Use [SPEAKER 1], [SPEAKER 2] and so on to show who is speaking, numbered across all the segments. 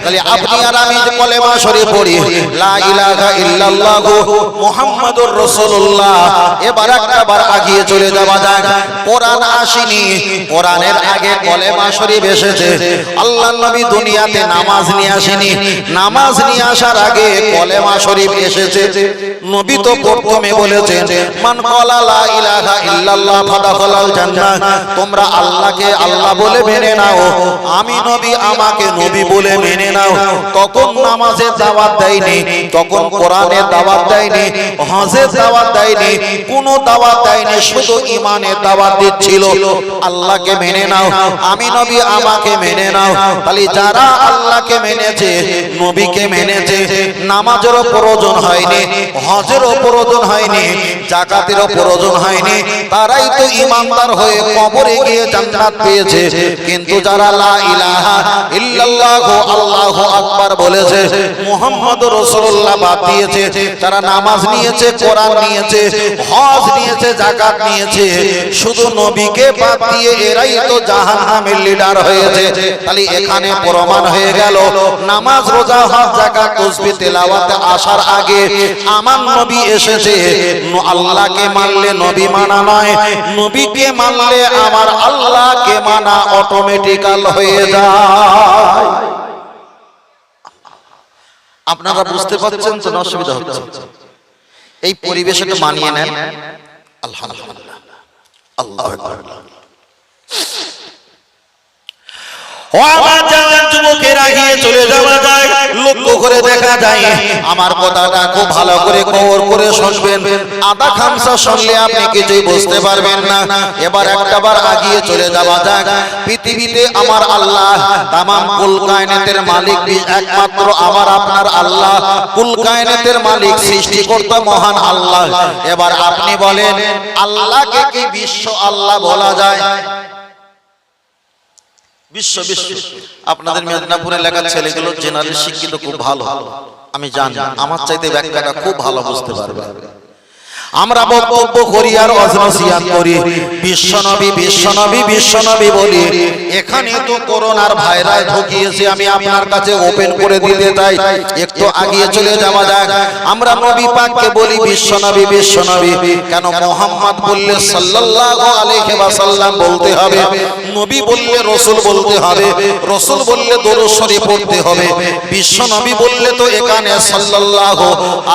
[SPEAKER 1] তাহলে আপনি আর আমি যে কলেমা শরীফ পড়ি লা ইলাহা ইল্লাল্লাহু মুহাম্মাদুর রাসূলুল্লাহ, এবার একবার আগিয়ে চলে যাওয়া যাক। কোরআন আসেনি, কোরআনের আগে কলেমা শরীফ এসেছে। আল্লাহর নবী দুনিয়াতে নামাজ নিয়ে আসেনি, নামাজ নিয়ে আসার আগে কলেমা শরীফ এসেছে। নবী তো প্রথমে বলেছেন মান ক্বালা লা ইলাহা ইল্লাল্লাহ ফাদাখালাল জান্নাহ, তোমরা আল্লাহকে আল্লাহ বলে মেনে নাও, আমি নবী আমাকে নবী বলে মেনে নাও। তখন নামাজের দাওয়াত দেয়নি, তখন কোরআনের দাওয়াত দেয়নি, হজের দাওয়াত দেয়নি, কোনো দাওয়াত দেয়নি, শুধু ঈমানের দাওয়াত দিচ্ছিল। আল্লাহকে মেনে নাও, আমি নবী আমাকে মেনে নাও। তাহলে যারা আল্লাহকে মেনেছে, নবীকে মেনেছে, নামাজেরও প্রয়োজন হয়নি, হজেরও প্রয়োজন হয়নি, যাকাতেরও প্রয়োজন হয়নি, তারাই তো ঈমানদার হয়ে কবরে গিয়ে জান্নাত পেয়েছে। কিন্তু যারা লা ইলাহা ইল্লাল্লাহু আল্লাহু আকবার বলেছে, মুহাম্মাদুর রাসূলুল্লাহ বাদ দিয়েছে, যারা নামাজ নিয়েছে, কোরআন নিয়েছে, হজ নিয়েছে, যাকাত নিয়েছে, শুধু নবীকে বাদ দিয়ে এরাই তো জাহান্নামের লিডার হয়েছে। তাহলে এখানে প্রমাণ হয়ে গেল নামাজ, রোজা, হজ, যাকাত, তাসবিহ, তেলাওয়াতে আসার আগে আমার নবী এসেছে। আল্লাহকে মানলে নবী মানা নয়, নবীকে মানলে আমার আল্লাহকে মানা অটোমেটিক্যাল হয়ে যায়। আপনারা বুঝতে পারছেন তো? অসুবিধা হচ্ছে? এই পরিবেশে তো মানিয়ে নেন। আলহামদুলিল্লাহ, আল্লাহু আকবার। যুবকেরা গিয়ে চলে যাওয়া যায়, লক্ষ্য করে দেখা যায়, আমার কথাটা খুব ভালো করে কবর করে শুনবেন। আধা খামসা শুনলে আপনি কিছুই বুঝতে পারবেন না। এবার একটাবার আগিয়ে চলে যাওয়া যাক। পৃথিবীতে আমার আল্লাহ, তামাম কুল কায়নাতের মালিক একমাত্র আমার আপনার আল্লাহ, কুল কায়নাতের মালিক, সৃষ্টিকর্তা মহান আল্লাহ। এবার আপনি বলেন, আল্লাহকে কি বিশ্ব আল্লাহ বলা যায়? বিশ্ব বিশ্ব আপনাদের মেদিনীপুর এলাকার ছেলেগুলো জেনারেল শিক্ষিত খুব ভালো, আমি জানি, আমার চাইতে ব্যাখ্যাটা খুব ভালো বুঝতে পারবে। আমরা বক্তব্য করি আর ওয়াজ করি, বিশ্বনবী বিশ্বনবী বিশ্বনবী বলি। এখানে তো করোনার ভাইরাস ঢুকিয়েছে, আমি আপনার কাছে ওপেন করে দিতে চাই। একটু আগিয়ে চলে যাওয়া যাক। আমরা নবী পাককে বলি বিশ্বনবী বিশ্বনবী কেন? মুহাম্মদ বললে সাল্লাল্লাহু আলাইহি ওয়াসাল্লাম বলতে হবে, নবী বললে রাসূল বলতে হবে, রাসূল বললে দরুদ শরীফ পড়তে হবে। বিশ্বনবী বললে তো এখানে সাল্লাল্লাহু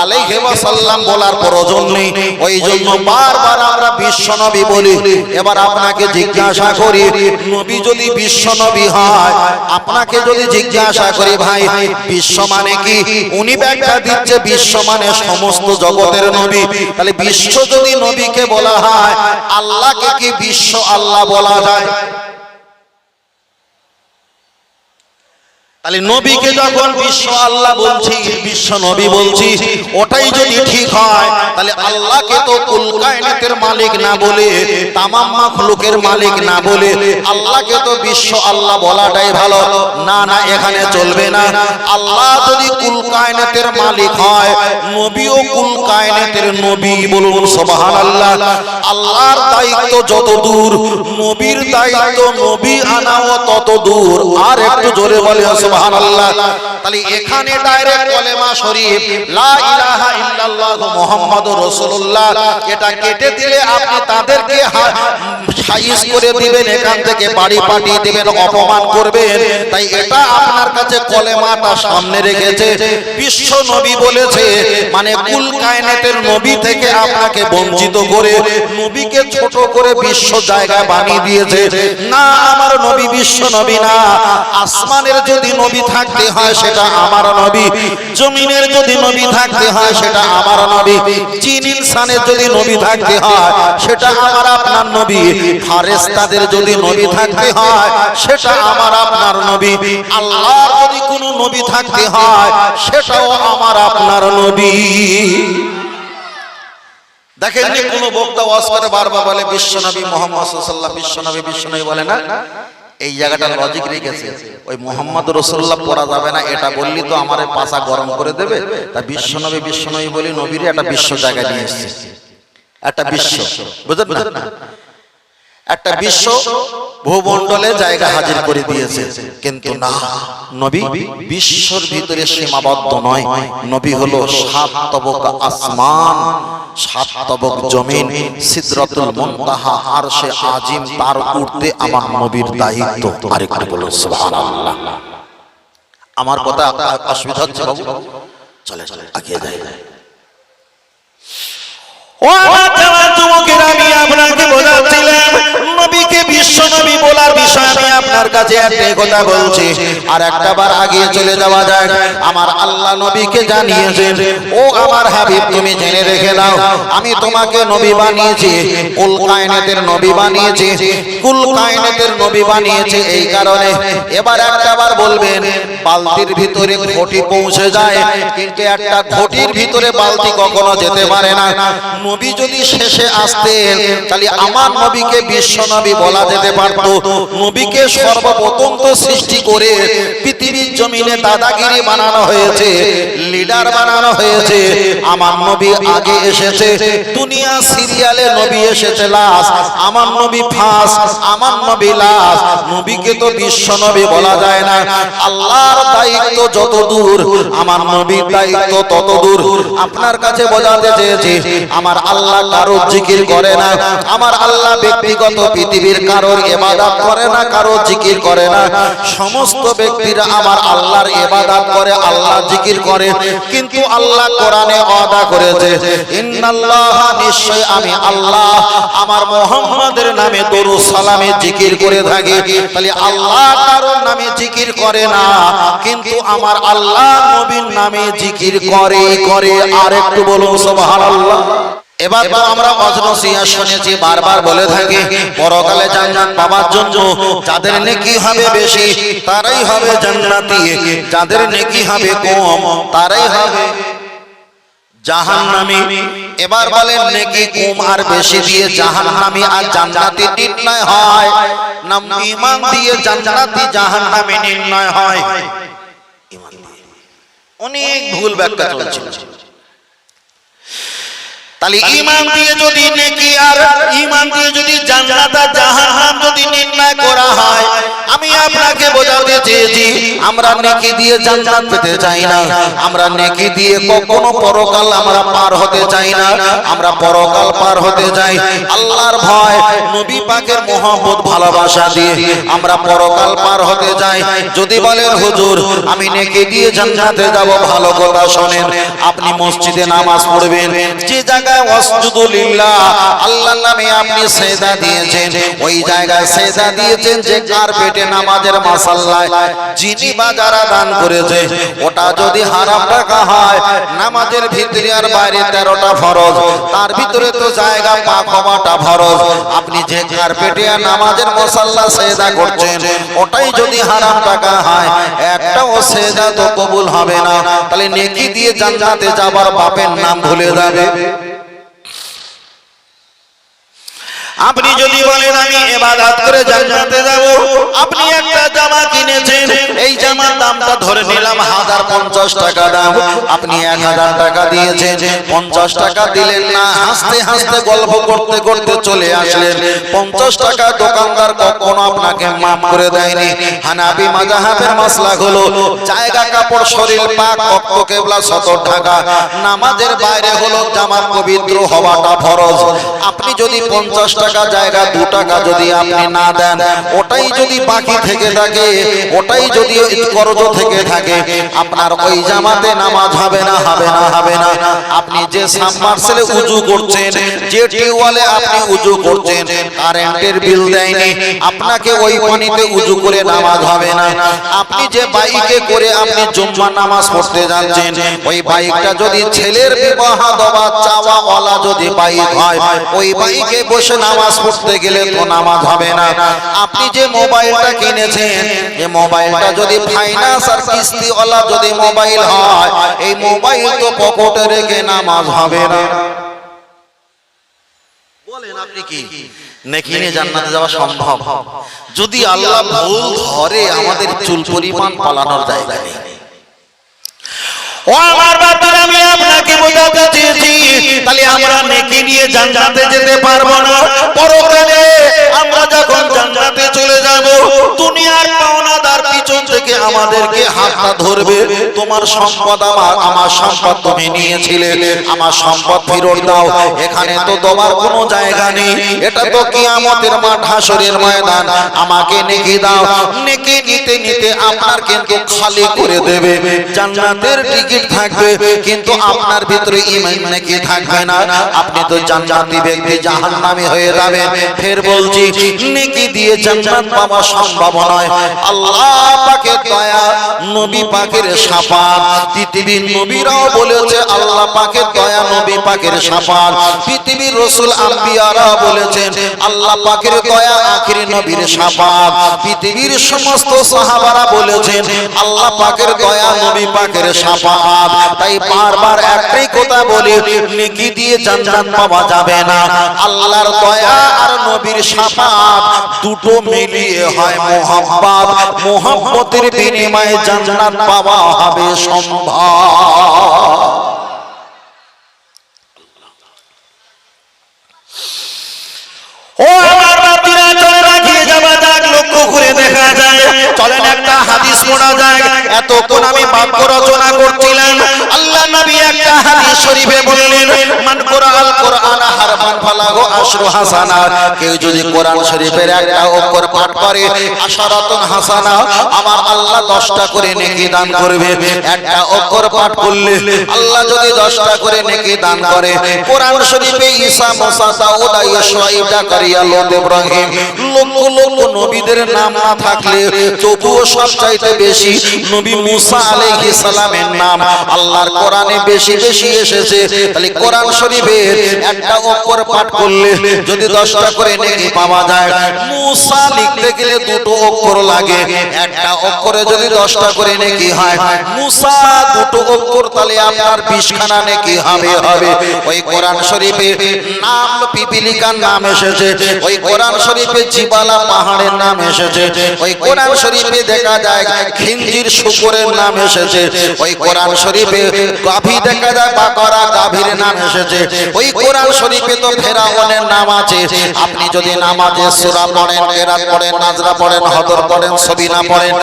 [SPEAKER 1] আলাইহি ওয়াসাল্লাম বলার প্রয়োজন নেই। ওই জন্য বারবার আমরা বিশ্বনবী বলি। এবার আপনাকে জিজ্ঞাসা করি, নবী যদি বিশ্বনবী হয়, আপনাকে যদি জিজ্ঞাসা করি ভাই বিশ্ব মানে কি, উনি ব্যাখ্যা দিচ্ছে বিশ্ব মানে সমস্ত জগতের নবী। তাহলে বিশ্ব যদি নবীকে বলা হয়, আল্লাহকে কি বিশ্ব আল্লাহ বলা যায়? তাহলে নবীকে যখন বিশ্ব আল্লাহ বলছি, বিশ্ব নবী বলছি, ওটাই যদি ঠিক হয়, তাহলে আল্লাহকে তো কুল কায়নাতের মালিক না বলে, তামাম মাখলুকের মালিক না বলে, আল্লাহকে তো বিশ্ব আল্লাহ বলাটাই ভালো। না না, এখানে চলবে না। আল্লাহ যদি কুল কায়নাতের মালিক হয়, নবীও কুল কায়নাতের নবী। বলুন সুবহানাল্লাহ। আল্লাহর দায়িত্ব যত দূর, নবীর দায়িত্ব নবী আনাও তত দূর। আর একটু জোরে বলে সুবহানাল্লাহ। তাহলে এখানে ডাইরেক্ট কলেমা শরীফ লা ইলাহা ইল্লাল্লাহু মুহাম্মাদুর রাসূলুল্লাহ, এটা কেটে দিলে আপনি তাদেরকে সাইজ করে দিবেন, এখান থেকে বাড়ি পাঠিয়ে দিবেন, অপমান করবেন। তাই এটা আপনার কাছে কলেমাটা সামনে রেখেছে। বিশ্ব নবী বলেছে মানে কুল কায়নাতের নবী থেকে আপনাকে বঞ্চিত করে, নবীকে ছোট করে বিশ্ব জায়গায় বানিয়ে দিয়েছে। না, আমার নবী বিশ্ব নবী না। আসমানের যদি নবী থাকতে হয় সেটা আমার নবী, জমিনের যদি নবী থাকতে হয় সেটা আমার নবী, জিন ইনসানের যদি নবী থাকতে হয় সেটা আমার আপনার নবী, ফেরেশতাদের যদি নবী থাকতে হয় সেটা আমার আপনার নবী, আল্লাহর যদি কোনো নবী থাকতে হয় সেটাও আমার আপনার নবী। দেখেন কোন বক্তা ওয়াজ করে বারবার বলে বিশ্বনবী মুহাম্মদ সাল্লাল্লাহু আলাইহি ওয়াসাল্লাম বিশ্বনবী বিশ্বনবী বলে না। এই জায়গাটা লজিক রেখেছে, ওই মুহাম্মদ রাসূলুল্লাহ পড়া যাবে না, এটা বললি তো আমার পাছা গরম করে দেবে। তা বিশ্বনবী বিশ্বনবী বলি নবীরে একটা বিশ্ব জায়গা নিয়ে এসেছে, একটা বিশ্ব, বুঝলেন না? একটা বিশ্ব ভূমণ্ডলে জায়গা হাজির করে দিয়েছে, কিন্তু না, নবী বিশ্বর ভিতরে সীমাবদ্ধ নয়। নবী হলো 7 তবক আসমান, 7 তবক জমিন, সিদরাতুল মুনতাহা, আরশে আজিম, তার উর্ধে আমার নবীর দায়িত্ব। আরেকটু বলুন সুবহানাল্লাহ। আমার কথা অসুবিধা হচ্ছে বাবু? চলে চলে এগিয়ে যাই। ও আমার জামাত যুবকেরা, আমি আপনাকে বোঝাচ্ছিলাম নবীকে বিশ্ব নবী বলার বিষয় আমি আপনার কাছে একটা কথা বলছি। আর একটা বার আগিয়ে চলে যাওয়া যায়। আমার আল্লাহ নবীকে জানিয়েছেন, ও আমার হাবিব তুমি জেনে রেখে দাও, আমি তোমাকে নবী বানিয়েছি, কুল কায়নাতের নবী বানিয়েছি। কুল কায়নাতের নবী বানিয়েছে এই কারণে। এবার একটা বার বলবেন বালতির ভিতরে ঘটি পৌঁছে যায়, কিন্তু একটা ঘটির ভিতরে বালতি কখনো যেতে পারে না। নবী যদি শেষে আসতেন তাহলে আমার নবীকে বিশ্ব নবী বলা যেতে পারত। নবীকে সর্বপ্রথম তো সৃষ্টি করে পৃথিবীর জমিনে দাদাগিরি বানানো হয়েছে, লিডার বানানো হয়েছে। আমার নবী আগে এসেছে, দুনিয়া সিরিয়ালে নবী এসেছে লাস্ট, আমার নবী ফার্স্ট, আমার নবী লাস্ট। নবীকে তো বিশ্ব নবী বলা যায় না। আল্লাহর দায়িত্ব যত দূর, আমার নবীর দায়িত্ব তত দূর। আপনার কাছে বোঝাতে চেয়েছি আমার আল্লাহ কারোর জিকির করে না, আমার আল্লাহ ব্যক্তিগত পৃথিবীর কারোর ইবাদত করে না, কারোর জিকির করে না। সমস্ত ব্যক্তিরা আমার আল্লাহর ইবাদত করে, আল্লাহ জিকির করে। কিন্তু আল্লাহ কোরআনে ওয়াদা করেছে, ইন্নাল্লাহ, নিশ্চয় আমি আল্লাহ আমার মুহাম্মাদের নামে দরুদ সালামে জিকির করে থাকি। তাহলে আল্লাহ কারোর নামে জিকির করে না, কিন্তু আমার আল্লাহ নবীর নামে জিকির করে। আর একটু বলুন সুবহানাল্লাহ। এবার তো আমরা ওয়াজ-নসিহত শুনেছি, বারবার বলে থাকি পরকালে জান্নাত পাওয়ার জন্য যাদের নেকি হবে বেশি তারাই হবে জান্নাতি, যাদের নেকি হবে কম তারাই হবে জাহান্নামী। এবার বলেন নেকি কম আর বেশি দিয়ে জাহান্নামী আর জান্নাতি নির্ণয় হয় না ঈমান দিয়ে জান্নাতি জাহান্নামী নির্ণয় হয়? ঈমান দিয়ে। অনেক ভুল ব্যাখ্যা চলছে। তাহলে ঈমান দিয়ে যদি নেকি আর ঈমান দিয়ে যদি জান্নাত আর জাহান্নাম যদি নির্ণয় করা হয়, আমি আপনাকে বোঝাতে চেয়েছি আমরা নেকি দিয়ে জান্নাত পেতে চাই না, আমরা নেকি দিয়ে কখনো পরকাল আমরা পার হতে চাই না। আমরা পরকাল পার হতে চাই আল্লাহর ভয়, নবী পাকের মহব্বত, ভালোবাসা দিয়ে আমরা পরকাল পার হতে চাই। যদি বলেন হুজুর আমি নেকি দিয়ে জান্নাতে যাব, ভালো কথা শোনেন, আপনি মসজিদে নামাজ পড়বেন, যে জায়গায় ওয়াসজুদুলিল্লাহ আল্লাহর নামে আপনি সেজদা দিয়েছেন, ওই জায়গায় সেজদা দিয়েছেন যে কার্পেটে নামাজের মাসাল্লায় যিনি বা যারা দান করেছে, ওটা যদি হারাম টাকা হয়, নামাজের ভিতরে আর বাইরে 13টা ফরজ, তার ভিতরে তো জায়গা পাক হওয়াটা ফরজ। আপনি যে কার্পেটে আর নামাজের মাসাল্লা সেজদা করছেন, ওটাই যদি হারাম টাকা হয়, একটাও সেজদা তো কবুল হবে না। তাহলে নেকি দিয়ে জান্নাতে যাবার বাপের নাম ভুলে যাবে। আপনি যদি বলেন আমি ইবাদত করে জান্নাতে যাব, আপনি একটা জামা কিনেছেন, এই জামার দামটা ধরে নিলাম 1050 টাকা দাম, আপনি 1000 টাকা দিয়েছেন, 50 টাকা দিলেন না, হাসতে হাসতে গল্প করতে করতে চলে আসলেন। 50 টাকা দোকানদার কখনো আপনাকে মাফ করে দেয়নি। হানাফি মাযহাবের মাসলা হলো জায়গা কাপড় শরীর পাক অক্ত কিবলা সতর ঢাকা, নামাজের বাইরে হলো জামার পবিত্র হওয়াটা ফরজ। আপনি যদি 50 টাকা জায়গা 2 টাকা যদি আপনি না দেন, ওটাই যদি বাকি থেকে থাকে, ওটাই যদি কর্জ থেকে থাকে, আপনার ওই জামাতে নামাজ হবে না, হবে না, হবে না। আপনি যে সাবমার্সেলে উযু করছেন, যে টিউবওয়েলে আপনি উযু করছেন, কারেন্টের বিল দেয়নি, আপনাকে ওই পানিতে উযু করে নামাজ হবে না। আপনি যে বাইকে করে আপনি জুম্মার নামাজ পড়তে যাচ্ছেন, ওই বাইকটা যদি ছেলের বিবাহ দেওয়া চাওয়া ওয়ালা যদি বাইক হয়, ওই বাইকে বসে নামাজ পড়তে গেলে তো নামাজ হবে না। আপনি যে মোবাইলটা কিনেছেন, এই মোবাইলটা যদি ফাইনান্স আর কিস্তি ওয়ালা যদি মোবাইল হয়, এই মোবাইল তো পকেটে রেখে নামাজ হবে না। বলেন আপনি কি নেকি নিয়ে জান্নাতে যাওয়া সম্ভব? যদি আল্লাহ ভুল ধরে আমাদের চুল পরিমাণ পালানোর জায়গা নেই। ও আমার বাচ্চারা, আমি আপনাকে আপনাকে বোঝাতে চেয়েছি তাহলে আমরা নেকি নিয়ে জান্নাতে যেতে পারবো না। পরকালে আমরা যখন জান্নাতে চলে যাব দুনিয়ার পাওনাদার পিছন থেকে আমাদেরকে হাতটা ধরবে, তোমার সম্পদ আমার সম্পদ তুমি নিয়েছিলে, আমার সম্পদ ফেরত দাও। এখানে তো তোমার কোনো জায়গা নেই, এটা তো কিয়ামতের মাঠ, হাসরের ময়দান। আমাকে নেকি দাও। নেকি নিতে নিতে আপনার কিন্তু খালি করে দেবে। জান্নাতের টিকিট থাকবে কিন্তু আপনার ভিতরে ঈমান নেকি থাকবে না। আপনি তো জান্নাতি ব্যক্তি, জাহান্নামী হয়ে যাবেন। ফের বলছি, নেকি দিয়ে জান্নাত পাওয়া সম্ভব নয়। আল্লাহ পাকের দয়া, নবী পাকের শাফাত, পৃথিবীর নবীরাও বলেছে আল্লাহ পাকের দয়া, নবী পাকের শাফাত। পৃথিবীর রাসূল আম্বিয়ারা বলেছেন আল্লাহ পাকের দয়া, আখিরি নবীর শাফাত। পৃথিবীর সমস্ত সাহাবারা বলেছেন আল্লাহ পাকের দয়া, নবী পাকের শাফাত। তাই বারবার একটাই কথা বলি, নেকি দিয়ে জান্নাত পাওয়া যাবে না। আল্লাহর দয়া আর নবীর শাফাত দুটো মিলিয়ে হয় মোহাব্বত। মোহাব্বতের বিনিময়ে জান্নাত পাওয়া হবে সম্ভব। ও আমার বাতিরা, চলে রাখিয়ে যাওয়া যাক, লক্ষ্য করে দেখা যায়। চলেন একটা হাদিস পড়া যাক। এতক্ষণ আমি বাক্য রচনা করছিলাম, আল্লাহ নবী একটা হাদিস শরীফে বললেন, মান কুরআল কুরআন হারফান ফালাহু আশরু হাসানাত। কেউ যদি কোরআন শরীফের একটা অক্ষর পাঠ করে, আশারাতুন হাসানা, আমার আল্লাহ 10টা করে নেকি দান করবে। একটা অক্ষর পাঠ করলে আল্লাহ যদি 10টা করে নেকি দান করে। কোরআন শরীফে ঈসা, মুসা, দাউদ, শুআইব, জাকারিয়া, লূত, ইব্রাহিম, লক্ষ লক্ষ নবীদের নাম না থাকলে তবুও সবচাইতে বেশি নবী মুসা আলাইহিস সালামের নাম আল্লাহর কোরআনে বেশি বেশি এসেছে। তাহলে কোরআন শরীফের একটা অক্ষর পাঠ করলে যদি 10টা করে নেকি পাওয়া যায়, মুসা লিখতে গেলে 2টো অক্ষর লাগে। একটা অক্ষরে যদি 10টা করে নেকি হয়, মুসা 2টো অক্ষর, তাহলে আপনার 20খানা নেকি হবে। ওই কোরআন শরীফে নাম পিপিলিকার নাম এসেছে, ওই কোরআন শরীফে জিবালা পাহাড়ের নাম এসেছে, ওই কোরআন শরীফে দেখা যায় খিনজির শুকরের নাম এসেছে, ওই কোরআন শরীফে গাভী দেখা যায় বাকরা গাভীর নাম এসেছে, ওই কোরআন শরীফে তো ফেরাউনের নাম আছে। আপনি যদি নামাজে সূরা পড়েন, কেরাত পড়েন, নাজরা পড়েন, হদর পড়েন, সবিনা পড়েন,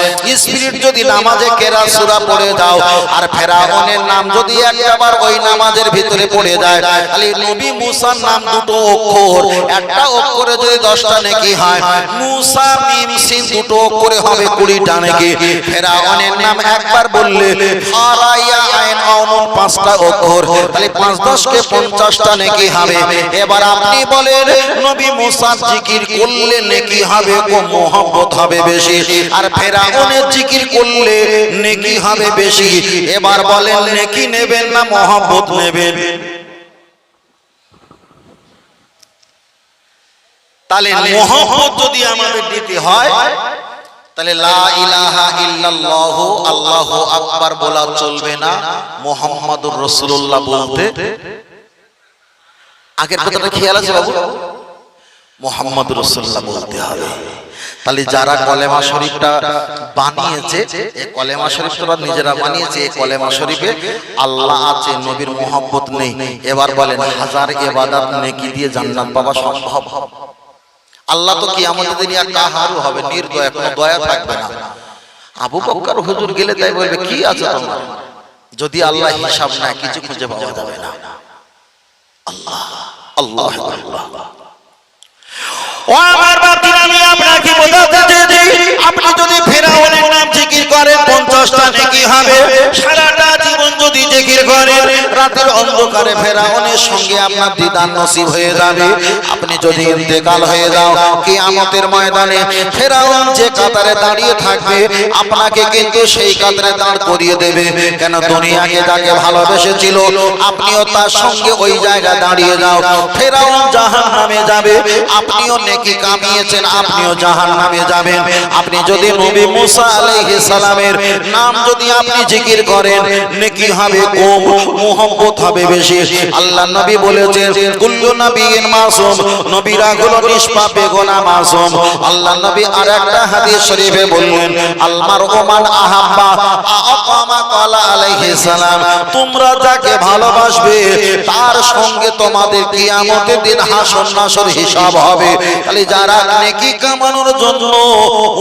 [SPEAKER 1] স্পিরিট যদি নামাজে কেরাত সূরা পড়ে যাও আর ফেরাউনের নাম যদি একবার ওই নামাজের ভিতরে পড়ে যায়, তাহলে নবী মুসার নাম 2টো অক্ষর, একটা অক্ষরে যদি 10টা নেকি হয়, মুসা মিম সিন 2টো অক্ষরে হবে 20টা নেকি। ফেরাউনের নাম একবার বললে ফারাইয়া আইন আউনুন 5টা অক্ষর, তাহলে 5 10 কে 50টা নেকি হবে। এবার আপনি বলেন নবী মুসা জিকির করলে নেকি হবে ও মোহাব্বত হবে বেশি, আর ফেরাউনের জিকির করলে নেকি হবে বেশি। এবার বলেন নেকি নেবেন না মোহাব্বত নেবেন? তাহলে মোহাব্বত যদি আমাদের দিতে হয়, তাহলে লা ইলাহা ইল্লাল্লাহ আল্লাহু আকবার বলা চলবে না, মুহাম্মাদুর রাসূলুল্লাহ বলতে। আগের কথাটা খেয়াল আছে বাবু? মুহাম্মাদুর রাসূলুল্লাহ বলতে হবে। তাহলে যারা কলেমা শরীফটা বানিয়েছে, এই কলেমা শরীফ তোরা নিজেরা বানিয়েছে, এই কলেমা শরীফে আল্লাহ আছে, নবীর মোহাব্বত নেই। এবার বলেন হাজার ইবাদত নেকি দিয়ে জান্নাত পাওয়া সম্ভব? আল্লাহ তো কিয়ামতের দিন আর কাহারও হবে নির্দয়া, কোনো দয়া থাকবে না। আবু বকর হুজুর গেলে তাই বলবে কি আছে তোমার, যদি আল্লাহ হিসাব না কিছু খুঁজে পাওয়া যাবে না। আল্লাহ আল্লাহ আল্লাহ। ও আমার বাতিরা, আমি আপনাকে বোঝাতে চেয়েছি, আপনি যদি ফেরাউনের নাম জিকির করেন 50টা নেকি হবে। সারাটা জীবন যদি জিকির করেন, রাতের অন্ধকারে ফেরাউনের সঙ্গে আপনার দিদার নসিব হয়ে যাবে। আপনি যদি ইন্তেকাল হয়ে যাও কিয়ামতের ময়দানে, ফেরাউন যে কাতারে দাঁড়িয়ে থাকবে আপনাকে কিন্তু সেই কাতারে দাঁড় করিয়ে দেবে। কেন? দুনিয়াকে যাকে ভালোবেসেছিল আপনিও তার সঙ্গে ওই জায়গায় দাঁড়িয়ে যাও। ফেরাউন জাহান্নামে যাবে, আপনিও নেকি কামিয়েছেন, আপনিও জাহান্নামে যাবেন। আপনি যদি নবী মুসা আলাইহিস সালামের নাম যদি আপনি জিকির করেন, নেকি হবে কম, মহব্বত হবে বেশি। আল্লাহ নবী বলেছেন কুল্লু নবিয়্যিন মাসুম, নবীরা হলো নিষ্পাপ বেগুনাহ মাসুম। আল্লাহ নবী আরেকটা হাদিস শরীফে বললেন আল মারউ মান আহাব্বা আকামা ক্বালা আলাইহিস সালাম, তোমরা যাকে ভালোবাসবে তার সঙ্গে তোমাদের কিয়ামতের দিন হাসর নাসর হিসাব হবে। তাহলে যারা নেকি কামানোর জন্য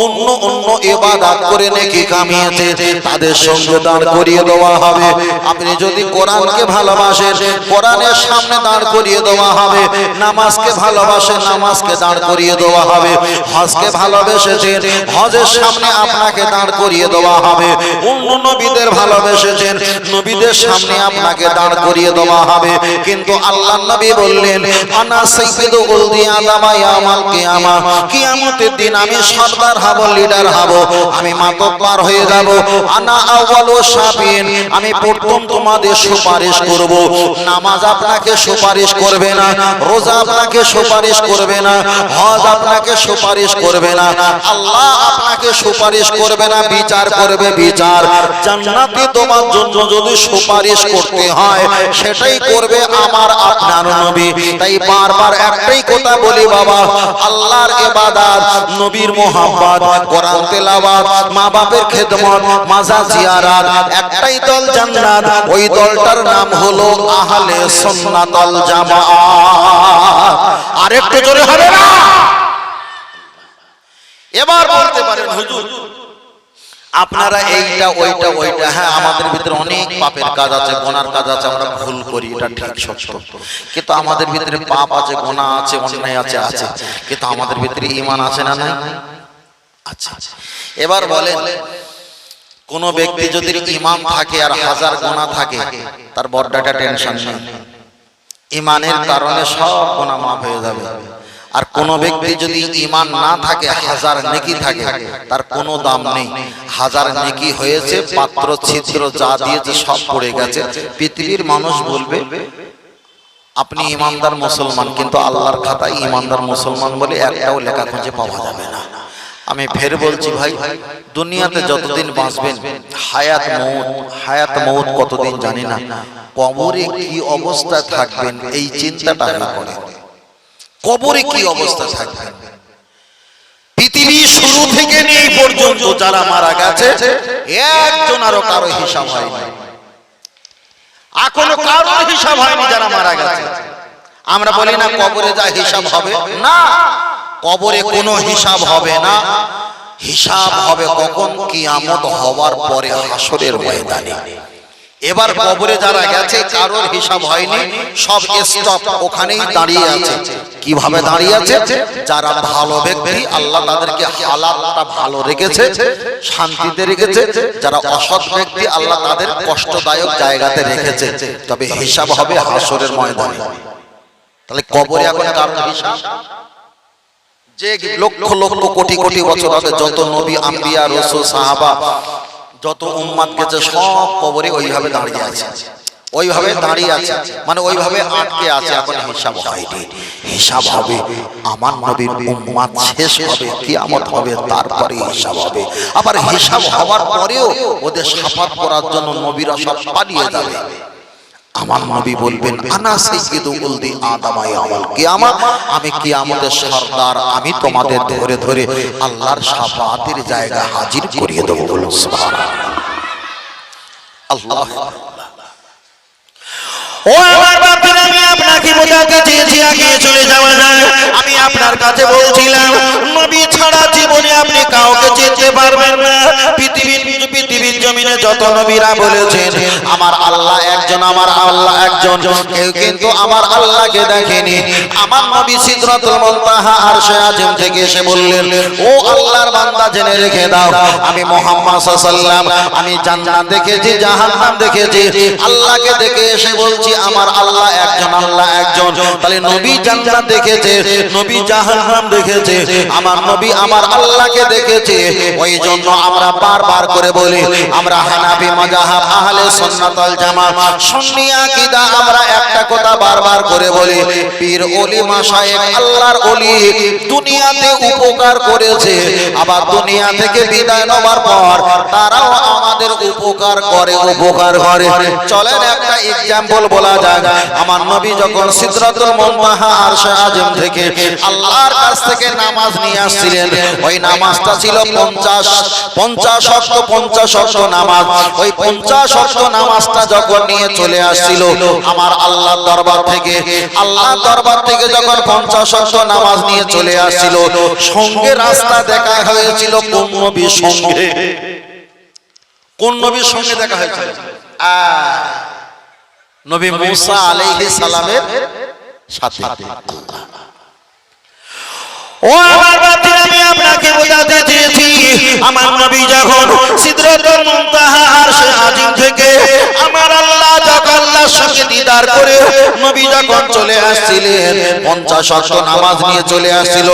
[SPEAKER 1] অন্য অন্য ইবাদত করে নেকি কামিয়েছে তাদের সঙ্গে দাঁড় করিয়ে দেওয়া হবে। আপনি যদি কোরআনকে ভালোবাসেন কোরআনের সামনে দাঁড় করিয়ে দেওয়া হবে, নামাজকে ভালোবাসেন নামাজকে দাঁড় করিয়ে দেওয়া হবে, হজকে ভালোবেসেছেন হজের সামনে আপনাকে দাঁড় করিয়ে দেওয়া হবে, অন্য নবীদের ভালোবেসেছেন নবীদের সামনে আপনাকে দাঁড় করিয়ে দেওয়া হবে। কিন্তু আল্লাহ নবী বললেন আনা সাইয়্যিদু উলদি আদম ইয়াউমাল কিয়ামা, কিয়ামতের দিন আমি সরদার হব, লিডার হব, আমি মাতব্বর হয়ে যাব। আনা আউয়ালু শাফিন, আমি প্রথম তোমাদের সুপারিশ করব। নামাজ আপনাকে সুপারিশ করবে না, রোজা আপনাকে সুপারিশ করবে না, হজ আপনাকে সুপারিশ করবে না, আল্লাহ আপনাকে সুপারিশ করবে না, বিচার করবে বিচার। জান্নাতে তোমার জন্য যদি সুপারিশ করতে হয় সেটাই করবে আমার আপনার নবী। তাই বারবার একটাই কথা বলি বাবা, আল্লাহর ইবাদত, নবীর মুহাব্বত, কোরআন তেলাওয়াত, মা বাবার খেদমত, মাজার জিয়ারত, একটাই দল জান্নাত, ওই দলটার নাম হলো আহলে সুন্নাত ওয়াল জামাআত। আরেকটু জোরে হবে না? এবার বলতে পারেন হুজুর আপনারা এইটা ওইটা ওইটা, হ্যাঁ আমাদের ভিতরে অনেক পাপের কাজ আছে, গুনার কাজ আছে, আমরা ভুল করি, এটা ঠিক সত্য। কিন্তু আমাদের ভিতরে পাপ আছে, গুনাহ আছে, অন্যায় আছে, কিন্তু আমাদের ভিতরে ঈমান আছে না নাই? আচ্ছা, এবার বলেন কোন ব্যক্তি যদি ঈমান থাকে আর হাজার গুনাহ থাকে তার বড়টা টেনশন নেই, ঈমানের কারণে সব গুনাহ মাফ হয়ে যাবে। আর কোন ব্যক্তি যদি ঈমান না থাকে হাজার নেকি থাকে তার কোনো দাম নেই। হাজার নেকি হয়েছে, পাত্র ছিদ্র যা দিয়েছে সব পড়ে গেছে, পৃথিবীর মানুষ বলবে আপনি ঈমানদার মুসলমান, কিন্তু আল্লাহর খাতায় ঈমানদার মুসলমান বলে একটাও লেখা খুঁজে পাওয়া যাবে না। আমি ফের বলছি ভাই, দুনিয়াতে যতদিন বাঁচবেন হায়াত মউত কতদিন জানি না, কবরে কি অবস্থায় থাকবেন এই চিন্তাটা না করে কবরে কি অবস্থা থাকবে। পৃথিবী শুরু থেকে নিয়ে পর্যন্ত যারা মারা গেছে একজন আরো কারো হিসাব হয়নি, এখনো কারো হিসাব হয়নি যারা মারা গেছে। আমরা বলি না কবরে যা হিসাব হবে, না, কবরে কোনো হিসাব হবে না। হিসাব হবে কখন? কিয়ামত হওয়ার পরে হাসরের ময়দানে। এবার কবরে যারা গেছে কারোর হিসাব হয়নি, সব স্টপ ওখানেই দাঁড়িয়ে আছে। কিভাবে দাঁড়িয়ে আছে? যারা ভালো ব্যক্তি আল্লাহ তাদেরকে হালালটা ভালো রেখেছে, শান্তিতে রেখেছে, যারা অসৎ ব্যক্তি আল্লাহ তাদের কষ্টদায়ক জায়গাতে রেখেছে। তবে হিসাব হবে হাসরের ময়দানে। তাহলে কবরে এখন কারোর হিসাব, যে লক্ষ লক্ষ কোটি কোটি বছর আগে যত নবী আম্বিয়া রাসূল সাহাবা যত উম্মত গেছে সব কবরে ওইভাবে দাঁড়িয়ে আছে, ওইভাবে দাঁড়িয়ে আছে, মানে ওইভাবে আটকে আছে। এখন হিসাব হয়নি, হিসাব হবে আমার নবীর উম্মত শেষ হবে, কিয়ামত হবে, তারপরে হিসাব হবে। আবার হিসাব হওয়ার পরেও ওদের শাফাত করার জন্য নবীরা সব পালিয়ে যাবে। আমার নবী বলবেন আনা সাইয়্যিদু উলদি আদম ইয়াউমাল কিয়ামা, আমি কিয়ামতের সরদার, আমি তোমাদের ধরে ধরে আল্লাহর শাফাতের জায়গা হাজির করিয়ে দেব। বলুন সুবহানাল্লাহ। আল্লাহ ও আমার বাপরা, আমি আপনাকে বোঝাতে চেয়েছি আগে চলে যাওয়া যায়। আমি আপনার কাছে বলছিলাম নবী ছাড়া জীবনে আপনি কাউকে চিনতে পারবেন না। পৃথিবীর জমিনে যত নবীরা বলেছেন আমার আল্লাহ একজন, আমার আল্লাহ একজন, কেউ কিন্তু আমার আল্লাহকে দেখেনি। আমার নবী সিদরাতুল মুনতাহা আরশে আজিম থেকে এসে বললেন ও আল্লাহর বান্দা জেনে রেখে দাও, আমি মুহাম্মদ সাল্লাল্লাহু আলাইহি ওয়াসাল্লাম আমি জান্নাত দেখেছি, জাহান্নাম দেখেছি, আল্লাহকে দেখে এসে বলছি বলছি আমার আল্লাহ একজন। তাহলে নবী জান্নাত দেখেছে, নবী জাহান্নাম দেখেছে, আমার নবী আমার আল্লাহকে দেখেছে। ওই জন্য আমরা বারবার করে বলি, আমরা হানাফি মাযহাব আহলে সুন্নাত ওয়াল জামাত সুন্নি আকীদা, আমরা একটা কথা বারবার করে বলি, পীর ওলি মাশায়েখ আল্লাহর ওলি দুনিয়াতে উপকার করেছে, আবার দুনিয়া থেকে বিদায় নেওয়ার পর তারাও আমাদের উপকার করে। চলেন একটা এক্সাম্পল বলা যাক। আমার নবী যখন সিদরাতুল মুনতাহা আরশে আযম থেকে আল্লাহর কাছ থেকে নামাজ নিয়ে আসছিলেন, ওই নামাজটা ছিল 50 ওয়াক্ত নামাজ। ওই 50 ওয়াক্ত নামাজটা যখন নিয়ে চলে আসছিল আমার আল্লাহর দরবার থেকে যখন 50 ওয়াক্ত নামাজ নিয়ে চলে আসছিল, সঙ্গে রাস্তা দেখা হয়েছিল কোন নবীর সঙ্গে? কোন নবীর সঙ্গে দেখা হয়েছিল? নবী মুসা আলাইহিস সালামের সাথে। ও আমার বাতিল, আমি আপনাকে বোঝাতে চেয়েছি, আমার নবী যখন সিদরাতুল মুনতাহা আরশে আযম থেকে আমার আল্লাহ যখন আল্লাহর সঙ্গে দিদার করে নবী যখন চলে আসছিলেন, 50 ওয়াক্ত নামাজ নিয়ে চলে আসছিল,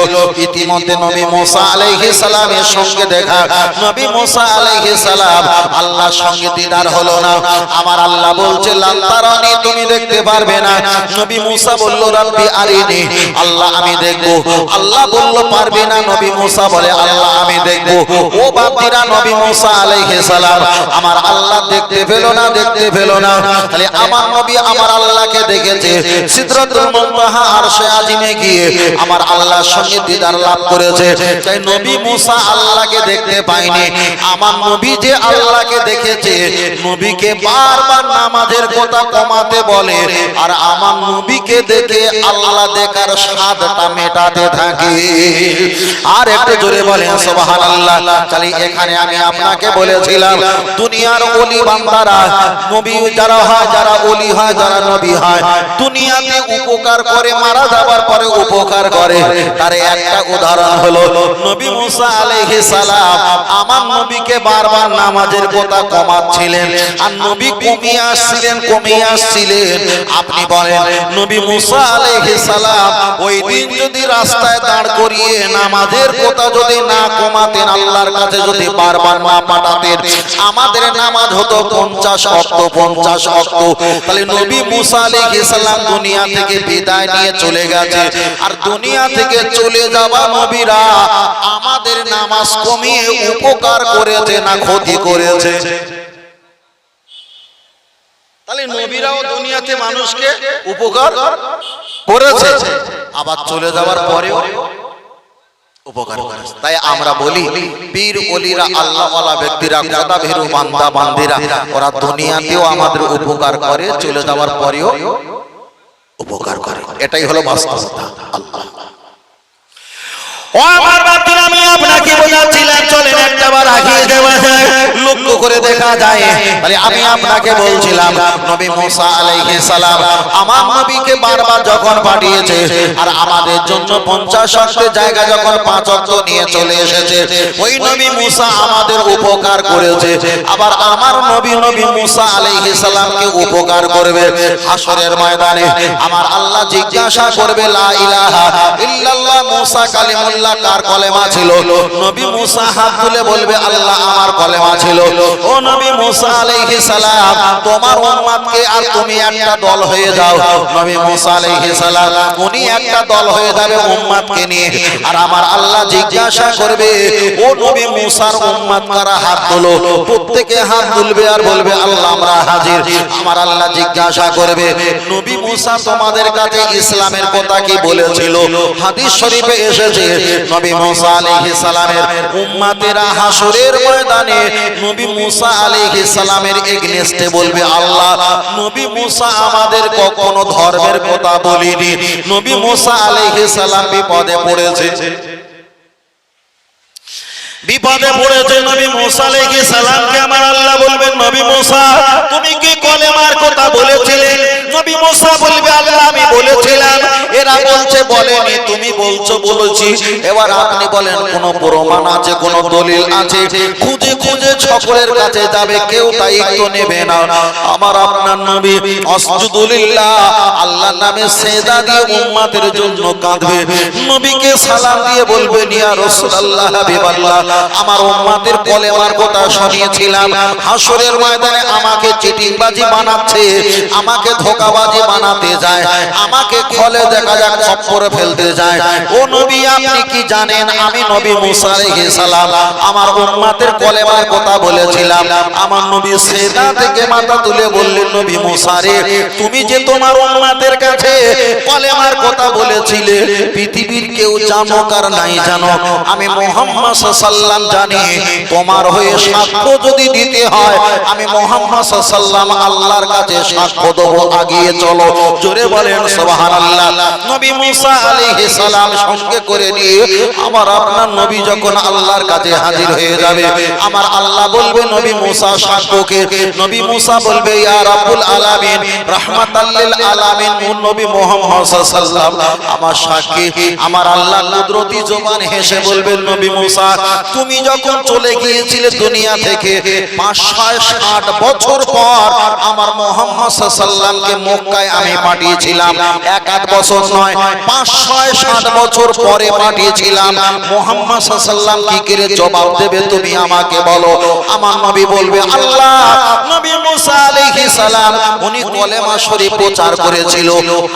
[SPEAKER 1] ইতিমধ্যে নবী মুসা আলাইহিস সালামের সঙ্গে দেখা। নবী মুসা আলাইহিস সালাম আল্লাহর সঙ্গে দিদার হলো না। আমার আল্লাহ বলছে লান তারানি, তুমি দেখতে পারবে না। নবী মুসা বলল রাব্বি আরিনি, আল্লাহ আমি দেখব। আল্লাহ বলল পারবে না। নবী মুসা বলে আল্লাহ আমি দেখব। ও বাপজিরা, নবী মুসা আলাইহিস সালাম আমার আল্লাহ দেখতে পেল না। তাহলে আমার নবী আমার আল্লাহকে দেখেছে, সিদরাতুল মুনতাহা আরশে আযমে গিয়ে আমার আল্লাহর সঙ্গে দিদার লাভ করেছে। তাই নবী মুসা আল্লাহকে দেখতে পায়নি, আমার নবী যে আল্লাহকে দেখেছে। নবীকে বারবার নামাজের কথা কমাতে বলে, আর আমার নবীকে দেখে আল্লাহ দেখার স্বাদটা মেটাতে থাকে। আর একটু জোরে বলেন সুবহানাল্লাহ। তাহলে এখানে আমি আপনাকে বলেছিলাম, দুনিয়ার ওলি বান্দারা, নবী যারা হয়, যারা ওলি হয়, যারা নবী হয়, দুনিয়াতে উপকার করে, মারা যাবার পরে উপকার করে। তার একটা উদাহরণ হলো নবী মুসা আলাইহিস সালাম আমার নবীকে বারবার নামাজের কথা কমাচ্ছিলেন, আর নবী কমিয়ে আসছিলেন। আপনি বলেন নবী মুসা আলাইহিস সালাম ওই দিন যদি রাস্তায় দাঁড় করিয়ে নামাজের কথা যদি না কমাতেন, আল্লাহর কাছে যদি বারবার না পাঠাতেন, আমাদের নামাজ হতো 50 ওয়াক্ত। তাহলে নবী মুসা আলাইহিস সালাম দুনিয়া থেকে বিদায় নিয়ে চলে গেছে, আর দুনিয়া থেকে চলে যাওয়া নবীরা আমাদের নামাজ কমিয়ে উপকার করেছে না ক্ষতি করেছে? তাহলে নবীরাও দুনিয়াতে মানুষকে উপকার করেছে, আবার চলে যাওয়ার পরেও উপকার করেছে। তাই আমরা বলি, পীর ওলিরা, আল্লাহ ওয়ালা ব্যক্তিরা, খোদা ভীরু বান্দা বান্দিরা, ওরা দুনিয়াতেও আমাদের উপকার করে, চলে যাওয়ার পরেও উপকার করে। এটাই হলো বাস্তবতা। আল্লাহ ও আমার বাতিল, আমি আপনাকে বোঝাচ্ছিলাম, চলেন একবার আগিয়ে যাওয়া যায়, লক্ষ্য করে দেখা যায়। তাহলে আমি আপনাকে বলছিলাম, নবী মুসা আলাইহিস সালাম আমার নবীকে বারবার যখন পাঠিয়েছে, আর আমাদের জন্য 50 ওয়াক্তের জায়গা যখন 5 ওয়াক্ত নিয়ে চলে এসেছে, ওই নবী মুসা আমাদের উপকার করেছে। আবার আমার নবী মুসা আলাইহিস সালামকে উপকার করবে। হাসরের ময়দানে আমার আল্লাহ জিজ্ঞাসা করবে, লা ইলাহা ইল্লাল্লাহ মুসা কালিমুল্লাহ কার কলেমা ছিল? নবী মুসা হাত তুলে বলবে আল্লাহ আমার কলেমা ছিল। ও নবী মুসা আলাইহিস সালাম, তোমার উম্মতকে আর তুমি একটা দল হয়ে যাও। নবী মুসা আলাইহিস সালাম উনি একটা দল হয়ে যাবে উম্মতকে নিয়ে, আর আমার আল্লাহ জিজ্ঞাসা করবে, ও নবী মুসার উম্মত কারা? হাত তোলো। প্রত্যেকে হাত তুলবে আর বলবে আল্লাহ আমরা হাজির। আমার আল্লাহ জিজ্ঞাসা করবে, নবী মুসা তোমাদের কাছে ইসলামের কথা কি বলেছিল? হাদিস শরীফে এসেছে, নবী মুসা আলাইহিস সালামের উম্মতেরা হাসরের ময়দানে নবী মুসা আলাইহিস সালামের এগেইনস্টে বলবে, আল্লাহ নবী মুসা আমাদের কখনো ধর্মের কথা বলেনি, নবী মুসা আলাইহিস সালাম বিপদে পড়েছে। নবী মুসা আলাইহিস সালামকে আমার আল্লাহ বলবেন, নবী মুসা তুমি কি কলেমার কথা বলেছিলেন? নবী মুসা বলবে আল্লাহ আমি বলেছিলাম। এর এরা বলছে বলেনি, তুমি বলছো বলেছি। এবার আপনি বলেন কোন প্রমাণ আছে, কোন দলিল আছে? খুঁজে খুঁজে সকলের কাছে যাবে, কেউ দায়িত্ব নেবে না। আমার আপনার নবী আসজুদুলিল্লাহ, আল্লাহর নামে সেজদা দিয়ে উম্মতের জন্য কাঁদবে। নবীকে সালাম দিয়ে বলবেন ইয়া রাসূলুল্লাহ হাবিবাল্লাহ, আমার উম্মতের কলেমার কথা শুনিয়েছিলাম, হাসরের ময়দানে আমাকে চিটিংবাজি বানাচ্ছে, আমাকে ধোঁকাবাজি বানাতে যায়, আমাকে খলে দেখা যাক খপ্পরে ফেলতে যায়। ও নবী, আপনি কি জানেন আমি নবী মুসা আলাইহিস সালাম আমার উম্মতের কলেমার কথা বলেছিলাম? আমার নবী সেজদা থেকে মাথা তুলে বললেন, নবী মুসা রে, তুমি যে তোমার উম্মতের কাছে কলেমার কথা বলেছিলে, পৃথিবীর কেউ জানো কার নাই জানো, আমি মুহাম্মদ সাল্লাল্লাহু আলাইহি ওয়াসাল্লাম জানি। তোমার হয়ে সাক্ষ্য যদি দিতে হয়, আমি মুহাম্মদ সাল্লাল্লাহু আলাইহি ওয়াসাল্লাম আল্লাহর কাছে সাক্ষ্য দেব, আগিয়ে চলো। জোরে বলেন সুবহানাল্লাহ। নবী মুসা আলাইহিস সালাম সঙ্গে করে নিয়ে আমার আপনার নবী যখন আল্লাহর কাছে হাজির হয়ে যাবে, আমার আল্লাহ বলবে নবী মুসা সাক্ষ্যকে। নবী মুসা বলবে ইয়া রাব্বুল আলামিন রাহমাতাল লিল আলামিন, নবী মুহাম্মদ সাল্লাল্লাহু আলাইহি ওয়াসাল্লাম আমার সাক্ষী। আমার আল্লাহ কুদরতি জবান হেসে বলবেন, নবী মুসা তুমি যখন চলে গিয়েছিলে দুনিয়া থেকে 560 বছর পর আমার মুহাম্মদ সাল্লাল্লাহু আলাইহি ওয়াসাল্লামকে মক্কায় আমি পাঠিয়েছিলাম। এক আধ বছর নয়, 560 বছর পরে পাঠিয়েছিলাম। মুহাম্মদ সাল্লাল্লাহু আলাইহি ওয়াসাল্লাম কি করে জবাব দেবে তুমি আমাকে বলো? আমার নবী বলবে আল্লাহ। নবী মুসা আলাইহিস সালাম উনি কলেমা শরীফ প্রচার করেছিল,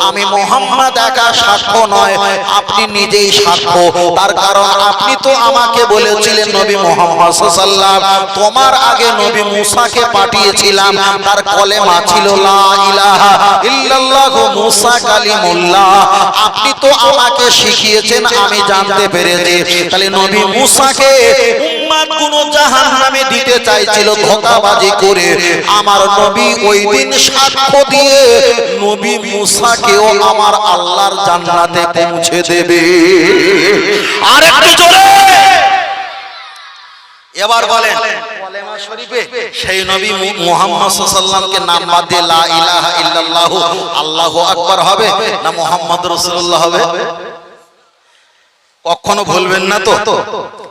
[SPEAKER 1] আমি মুহাম্মদ একা সাক্ষ্য নয়, আপনি নিজেই সাক্ষ্য। তার কারণ আপনি তো আমাকে বলেছিলেন নবী মুহাম্মদ সাল্লাল্লাহু আলাইহি ওয়াসাল্লাম তোমার আগে নবী মুসাকে পাঠিয়েছিলাম, তার কলেমা ছিল লা ইলাহা ইল্লাল্লাহ মুসা কালিমুল্লাহ। আপনি তো আমাকে শিখিয়েছেন, আমি জানতে পেরেছি। তাহলে নবী মুসাকে উম্মত কোন জাহান্নামে দিতে চাইছিল ধোঁকাবাজি করে, আমার নবী ওই দিন সাক্ষ্য দিয়ে নবী মুসাকেও আমার আল্লাহর জান্নাতে পৌঁছে দেবে। আর একটু জোরে এবার বলেন কলেমা শরীফে সেই নবী মুহাম্মদ সাল্লাল্লাহু আলাইহি ওয়াসাল্লামকে নাম বাদ দিয়ে লা ইলাহা ইল্লাল্লাহু আল্লাহু আকবার হবে না মুহাম্মদ রাসূলুল্লাহ হবে? কখনো ভুলবেন না তো।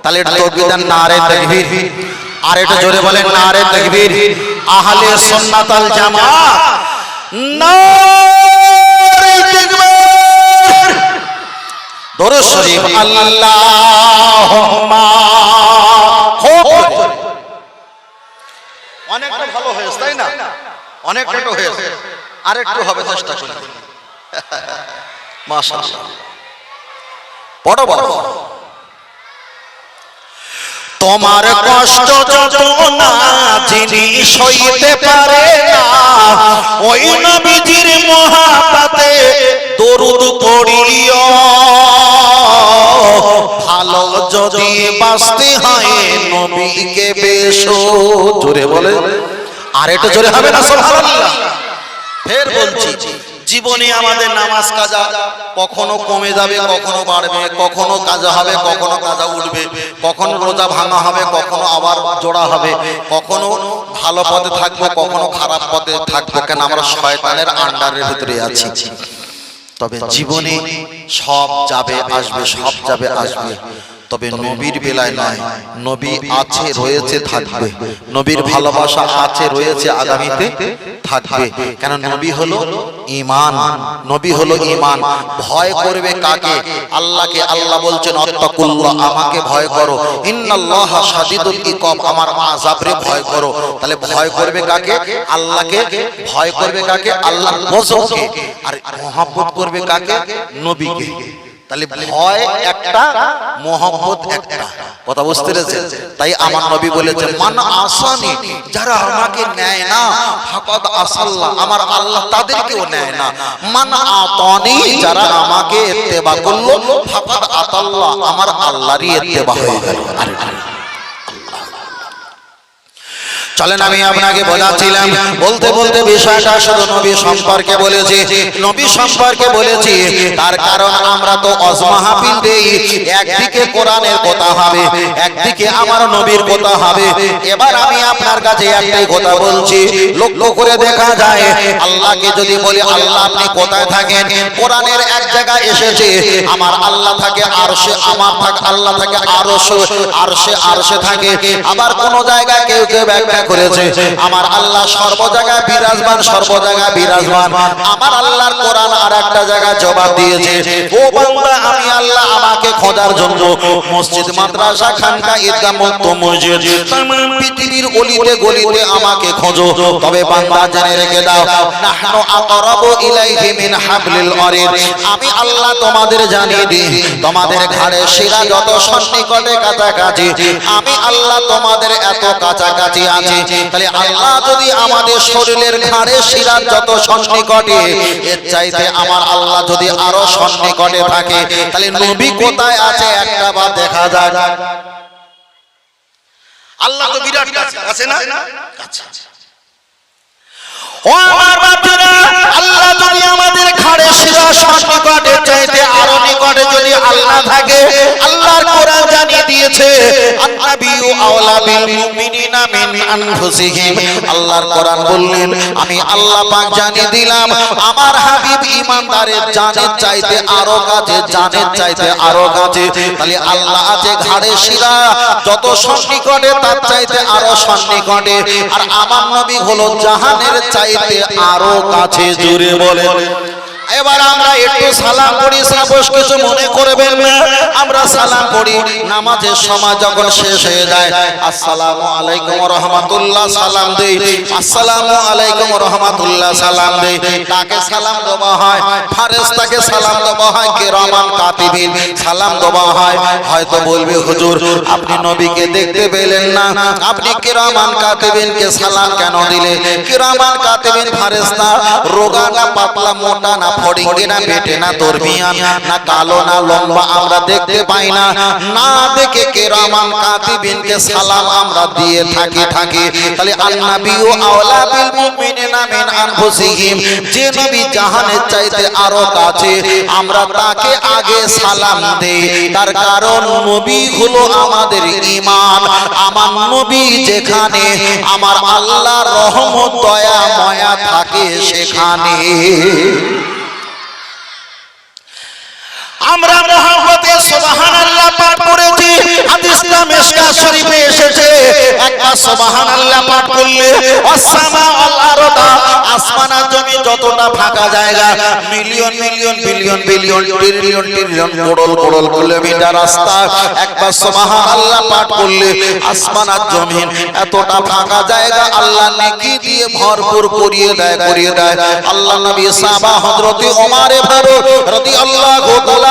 [SPEAKER 1] তাহলে এটা তাকবীর, নারে তাকবীর। আর এটা জোরে বলেন নারে তাকবীর। আহলে সুন্নাত ওয়াল জামাত নারে তাকবীর। দরুদ শরীফ আল্লাহুম্মা। অনেকটা ভালো হয়েছে তাই না? অনেকটা হয়েছে, আরেকটু হবে, চেষ্টা করি। মাশাআল্লাহ বড় বড়। তোমার কষ্ট যন্ত্রণা যিনি সইতে পারে না, ওই নবীজির মহব্বতে দরুদ পড়িও। ভালো যদি বাঁচতে হয় নবীকে বেশো। জোরে বলে, আর একটু জোরে হবে না সুবহানাল্লাহ? ফের বলছি, জীবনে আমাদের নামাজ কাজা কখনো কমে যাবে, কখনো বাড়বে, কখনো কাজা হবে, কখনো কাজা উঠবে, কখনো রোজা ভাঙা হবে, কখনো আবার জোড়া হবে, কখনো ভালো পথে থাকবো, কখনো খারাপ পথে থাকবো। কেন আমরা শয়তানের আন্ডারের ভিতরে আছি। তবে জীবনে সব যাবে আসবে, সব যাবে আসবে, তবে নবীর বেলায় নয়। নবী আছে, রয়েছে, থাকবে। নবীর ভালোবাসা আছে, রয়েছে, আগামীতে থাকবে। কেন নবী হলো ঈমান, নবী হলো ঈমান। ভয় করবে কাকে? আল্লাহকে। আল্লাহ বলছেন আত্তাকুল্লাহ, আমাকে ভয় করো। ইন্নাল্লাহা শাদীদুল ইকাব, আমার আযাবরে ভয় করো। তাহলে ভয় করবে কাকে? আল্লাহকে। ভয় করবে কাকে? আল্লাহর গজবকে। আর মহব্বত করবে কাকে? নবীকে। তাহলে ভয় একটা, মহব্বত একটা। কথা বুঝতে পেরেছেন? তাই আমার নবী বলেছেন মান আসানি, যারা আমাকে নেয় না ফাকাদ আসাল্লাহ, আমার আল্লাহ তাদেরকেও নেয় না। মান আতানি, যারা আমাকে ইত্তেবা করলো ফাকাদ আতাল্লাহ, আমার আল্লাহরই ইত্তেবা হয়ে গেল। চলেন আমি আপনাকে বোঝাচ্ছিলাম, বলতে বলতে বিষয়টা শুধু নবী সম্পর্কে বলেছি, নবী সম্পর্কে বলেছি। তার কারণ আমরা তো ওয়াজ মাহফিল দেই, একদিকে কোরআনের কথা হবে, একদিকে আমার নবীর কথা হবে। এবার আমি আপনার কাছে একটাই কথা বলছি, লক্ষ্য করে দেখা দেখা যায় আল্লাহকে যদি বলি আল্লাহ আপনি কোথায় থাকেন, কোরআনের এক জায়গায় এসেছে আমার আল্লাহ থাকে আরশে, আমার থাকে আল্লাহ থাকে আরশে থাকে। আবার কোন জায়গায় কেউ কেউ ব্যাখ্যা করেছে আমার আল্লাহ সর্ব জায়গায় বিরাজমান, সর্ব জায়গায় বিরাজমান। আমার আল্লাহর কোরআন আর একটা জায়গায় জবাব দিয়েছে, ও বান্দা আমি আল্লাহ আমাকে খোঁজার জন্য মসজিদ, মাদ্রাসা, খানকা, ঈদগাহ, মুক্ত মসজিদ, तमाम পৃথিবীর অলিতে গলিতে আমাকে খোঁজো। তবে বান্দা জেনে রেখে দাও, নাহনু আকরাবু ইলাইহি মিন হাবলিল ওয়ারিদ, আমি আল্লাহ তোমাদের জানিয়ে দিই তোমাদের ঘাড়ে শিরা যত সন্নিকটে কাছাকাছি, আমি আল্লাহ তোমাদের এত কাছাকাছি আছি। তাহলে আল্লাহ যদি আমাদের শরীরের ঘাড়ে শিরা যত সন্নিকটে, এর চাইতে আমার আল্লাহ যদি আরো সন্নিকটে থাকে, তাহলে নবী কোথায় আছে একটা বার দেখা যাক।
[SPEAKER 2] আল্লাহ তো বিরাট কাছে আছে না? আচ্ছা
[SPEAKER 1] ও আমার বাচ্চারা, আল্লাহ যদি আমাদের ঘাড়ে শিরা সন্নিকটে চাইতে আরো নিকটে যদি আল্লাহ থাকে, আল্লাহর কোরআন জানিয়ে দিয়েছে আন্নাবিয়্যু আওলা বিল মুমিনিনা মিন আনফুসিহিম। আল্লাহর কোরআন বললেন আমি আল্লাহ পাক জানিয়ে দিলাম আমার হাবিব ঈমানদারের জানের চাইতে আরো কাছে, জানের চাইতে আরো কাছে। তাহলে আল্লাহ আছে ঘাড়ে শিরা যত সন্নিকটে তার চাইতে আরো সন্নিকটে, আর আমার নবী হলো জাহানের চাইতে আরো কাছে। জুড়ে বলে এবার আমরা একটু সালাম পড়ি, সাপোজ কিছু মনে করবেন না, আমরা সালাম পড়ি নামাজের সময় যখন শেষ হয়ে যায়, আসসালামু আলাইকুম ওয়া রাহমাতুল্লাহ সালাম দেই, আসসালামু আলাইকুম ওয়া রাহমাতুল্লাহ সালাম দেই। তাকে সালাম দেওয়া হয়, ফেরেশতাকে সালাম দেওয়া হয়, কিরামান কাতিবিন সালাম দেওয়া হয়। হয়তো বলবে হুজুর আপনি নবীকে দেখতে পেলেন না, আপনি কিরামান কাতিবিনকে সালাম কেন দিলে? কিরামান কাতিবিন ফেরেশতা রোগা না পাতলা, মোটা না ফড়িঙ্গি না বেটে না দরমিয়ান না কালো না লম্বা, আমরা দেখতে পাই না। না দেখে কিরামান কাতিবিনকে সালাম আমরা দিয়ে থাকি। তাহলে আন্নাবিয়্যু আওলা বিল মুমিনিনা মিন আনফুসিহিম, যে নবী জাহানের চাইতে আরো কাছে, আমরা তাকে আগে সালাম দেই। তার কারণ নবী হলো আমাদের ঈমান। আমার নবী যেখানে আমার আল্লাহর রহমত দয়া মায়া থাকে সেখানে আমরা মুহাম্মদে সুবহানাল্লাহ পাঠ করেছি। হাদিসটা মিশকাত শরীফে এসেছে, একবার সুবহানাল্লাহ পাঠ করলে আসসামা ওয়াল আরদা, আসমান আর জমিন যতটা ফাঁকা জায়গা, million million billion billion trillion trillion crore kilometre রাস্তা, একবার সুবহানাল্লাহ পাঠ করলে আসমান আর জমিন এতটা ফাঁকা জায়গা আল্লাহ নেকি দিয়ে ভরপুর করিয়ে দেয়। আল্লাহ নবী সাহাবা হযরত ওমর ফারুক রাদিয়াল্লাহু তাআলা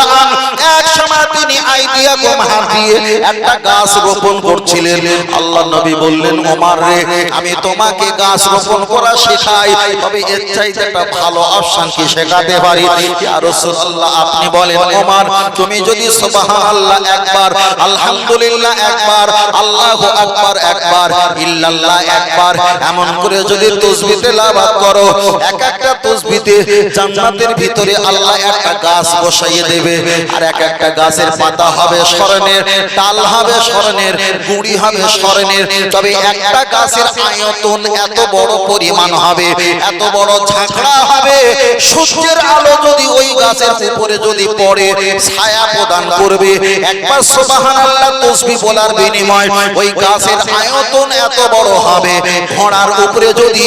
[SPEAKER 1] এক সময় তিনি আইডিয়া হাত দিয়ে একটা গাছ রোপণ করছিলেন। আল্লাহ নবী বললেন ওমর রে, আমি তোমাকে গাছ রোপণ করা শেখাই, তবে এর চাইতে একটা ভালো অপশন কি শেখাতে পারি? ইয়া রাসূলুল্লাহ আপনি বলেন। ওমর তুমি যদি সুবহানাল্লাহ একবার, আলহামদুলিল্লাহ একবার, আল্লাহু আকবার একবার, ইল্লাল্লাহ একবার, এমন করে যদি তাসবিহ তেলাওয়াত করো, এক একটা তাসবিহতে জান্নাতের ভিতরে আল্লাহ একটা গাছ বসাইয়ে দেবে। আর এক একটা গাছের পাতা হবে স্বর্ণের, ডাল হবে স্বর্ণের, গুঁড়ি হবে স্বর্ণের। তবে একটা গাছের আয়তন এত বড় পরিমাণ হবে, এত বড় ঝাঁকড়া হবে, সূর্যের আলো যদি ওই গাছের উপরে যদি পড়ে ছায়া প্রদান করবে। একবার সুবহানাল্লাহ তাসবিহ বলার বিনিময় ওই গাছের আয়তন এত বড় হবে, ঘোড়ার উপরে যদি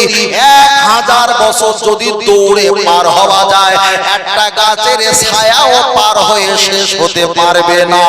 [SPEAKER 1] 1000 বছর যদি দৌড়ে পার হওয়া যায়, একটা গাছের ছায়াও পার হয়ে শেষ হতে পারবে না।